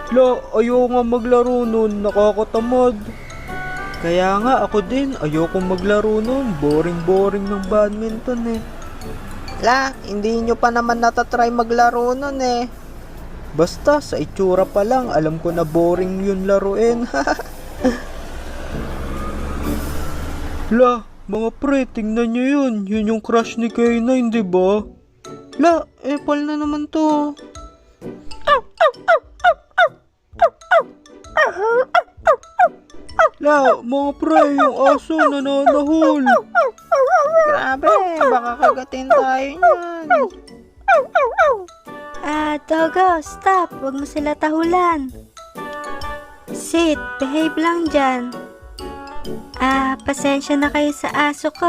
Ayaw nga maglaro nun, nakakatamad. Kaya nga ako din, ayoko maglaro nun, boring ng badminton eh. Hindi nyo pa naman natatry maglaro nun eh. Basta sa itsura pa lang, alam ko na boring yun laruin. Mga pre, tingnan nyo yun. Yun yung crush ni K9, diba? Apple na naman to. Mga pre, yung aso nananahol. Grabe, baka kagatin tayo niyan. Dogo, stop. Huwag mo sila tahulan. Sit, behave lang dyan. Pasensya na kayo sa aso ko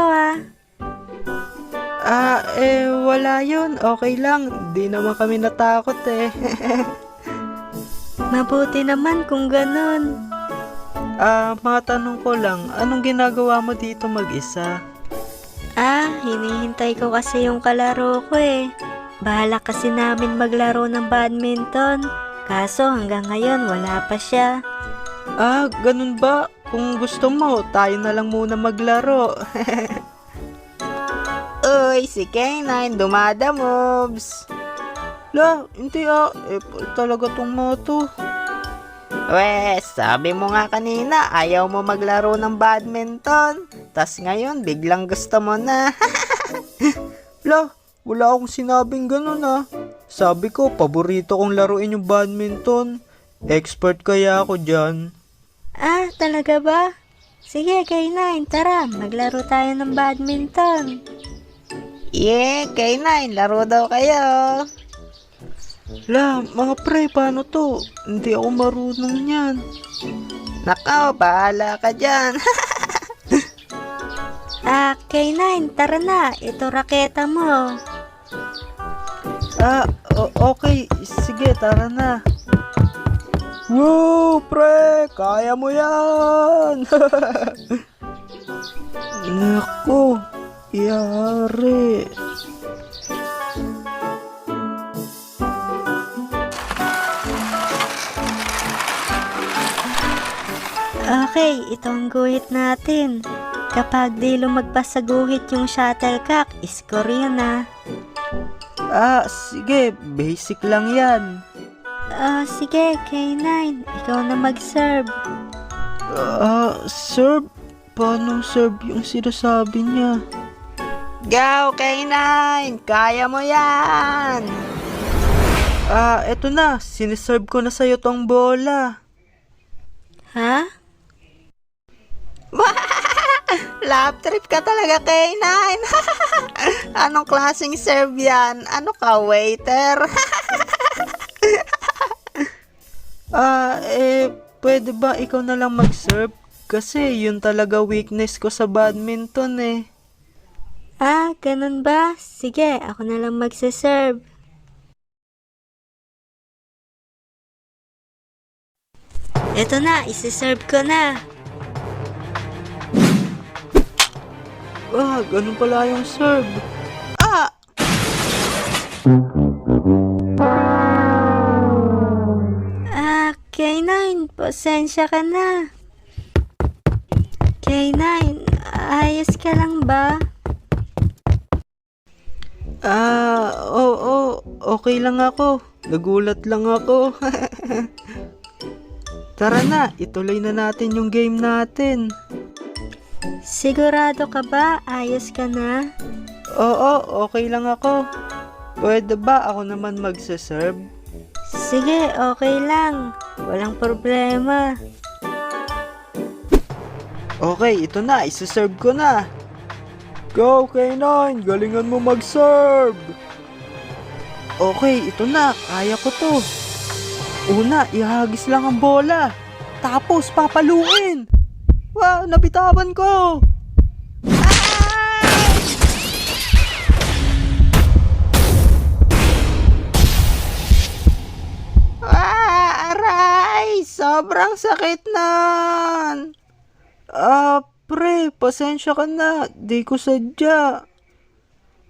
Wala yun. Okay lang. Di naman kami natakot eh. Mabuti naman kung ganun. Matanong ko lang, anong ginagawa mo dito mag-isa? Hinihintay ko kasi yung kalaro ko eh. Bahala kasi namin maglaro ng badminton. Kaso hanggang ngayon wala pa siya. Ganun ba? Kung gusto mo, tayo na lang muna maglaro. Uy, si K9, dumada moves. Hindi talaga tong moto. Sabi mo nga kanina, ayaw mo maglaro ng badminton. Tas ngayon, biglang gusto mo na. Wala akong sinabing ganun Sabi ko, paborito kong laruin yung badminton. Expert kaya ako dyan. Talaga ba? Sige, K9, tara, maglaro tayo ng badminton. K9, laro daw kayo. Mga pre, paano to? Hindi ako marunong yan. Nakaw, bahala ka dyan. K9, tara na, ito raketa mo. Okay, sige, tara na. Woo, pre, kaya mo yan. Naku, yari. Okay, ito ang guhit natin. Kapag di lumagpas sa guhit yung shuttlecock, score yun Sige, basic lang yan. Sige, K9, ikaw na mag-serve. Serve? Paano serve yung sinasabi niya? Go, K9! Kaya mo yan! Eto na, siniserve ko na sa'yo tong bola. Lap trip ka talaga, K9. Anong klaseng serve yan? Ano ka, waiter? Pwede ba ikaw na lang mag-serve? Kasi yun talaga weakness ko sa badminton eh. Ganun ba? Sige, ako na lang magsaserve. Eto na, isiserve ko na. Ganun pala yung serve. K9, pasensya ka na. K9, ayos ka lang ba? Oo, okay lang ako. Nagulat lang ako. Tara na, ituloy na natin yung game natin. Sigurado ka ba? Ayos ka na? Oo, okay lang ako. Pwede ba ako naman magsaserve? Sige, okay lang. Walang problema. Okay, ito na, isaserve ko na. Go, K9, galingan mo mag-serve. Okay, ito na, kaya ko to. Una, ihagis lang ang bola. Tapos, papaluin. Wow, nabitawan ko. Aray, sobrang sakit nan. Pre, pasensya ka na. Di ko sadya.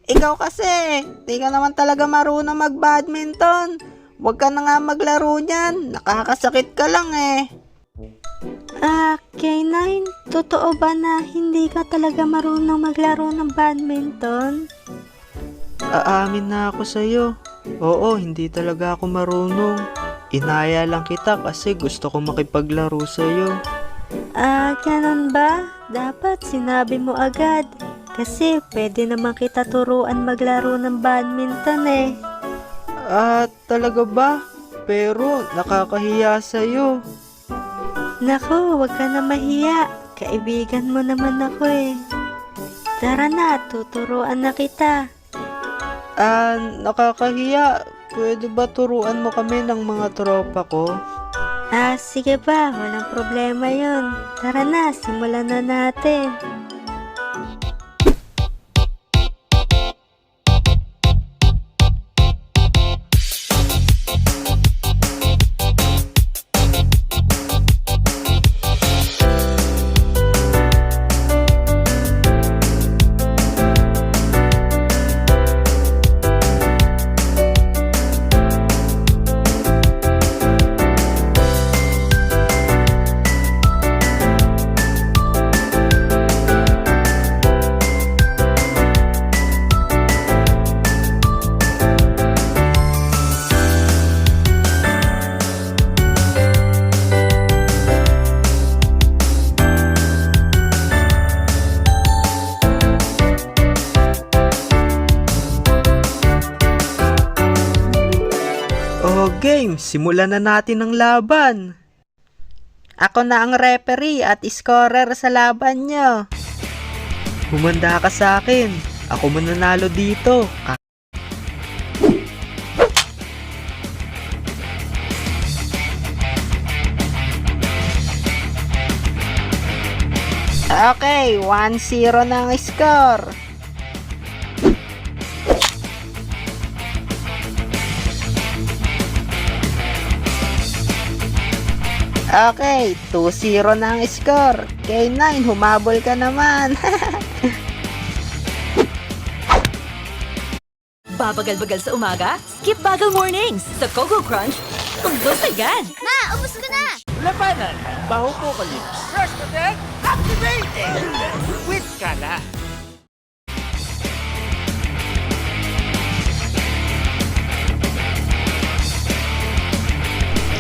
Ikaw kasi, di ka naman talaga marunong mag-badminton. Huwag ka na nga maglaro niyan. Nakakasakit ka lang eh. K9, totoo ba na hindi ka talaga marunong maglaro ng badminton? Aamin na ako sa'yo. Oo, hindi talaga ako marunong. Inaya lang kita kasi gusto ko makipaglaro sa'yo. Ganun ba? Dapat sinabi mo agad. Kasi pwede naman kita turuan maglaro ng badminton eh. Talaga ba? Pero nakakahiya sa'yo. Naku, wag ka na mahiya. Kaibigan mo naman ako eh. Tara na, tuturuan na kita. Nakakahiya. Pwede ba turuan mo kami ng mga tropa ko? Sige ba, walang problema yun. Tara na, simulan na natin. Game, simulan na natin ang laban. Ako na ang referee at scorer sa laban nyo. Humanda ka sa akin. Ako mananalo dito. Okay, 1-0 na ang score. Okay, 2-0 na ang score. K9, humabol ka naman. Babagal-bagal sa umaga? Skip Bagal Mornings sa Coco Crunch. Tugdos agad! Ma, ubus ko na! Labanan, Bahupocalypse. Rush Attack, activated! Quit ka na!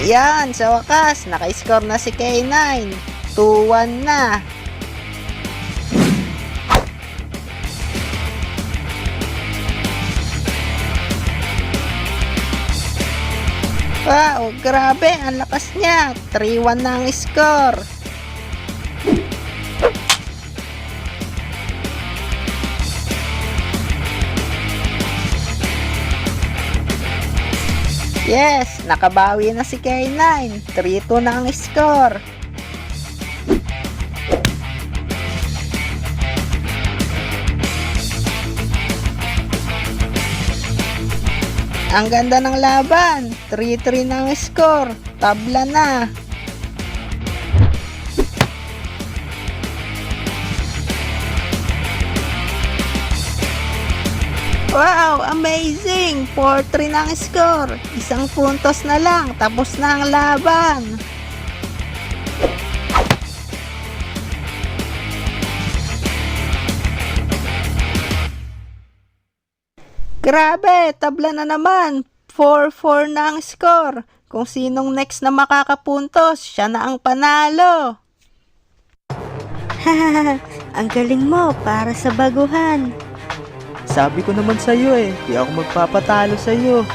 Yan, sa wakas, naka-score na si K9. 2-1 na. Wow, grabe, ang lakas niya. 3-1 na ang score. Yes, nakabawi na si K9. 3-2 na ang score. Ang ganda ng laban. 3-3 na ang score. Tabla na. Wow, amazing! 4-3 na ang score. Isang puntos na lang. Tapos na ang laban. Grabe, tabla na naman. 4-4 na ang score. Kung sinong next na makakapuntos, siya na ang panalo. Ang galing mo para sa baguhan. Sabi ko naman sa'yo eh, di ako magpapatalo sa'yo.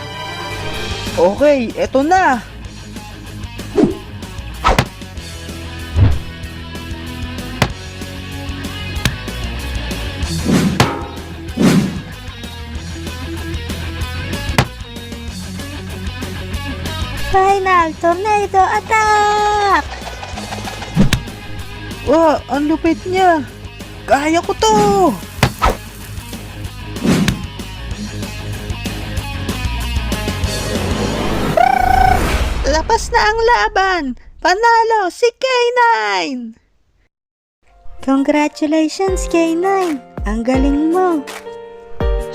Okay, eto na. Final Tornado Attack! Wow, ang lupit niya. Kaya ko to. Lapas na ang laban. Panalo si K9. Congratulations, K9! Ang galing mo!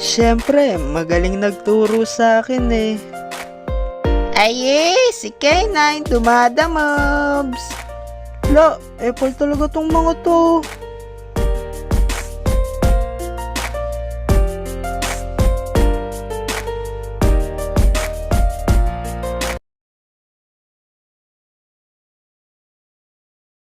Siyempre, magaling nagturo sa akin eh. Ay, si K9 dumadamobs. La, epal talaga tong mga to.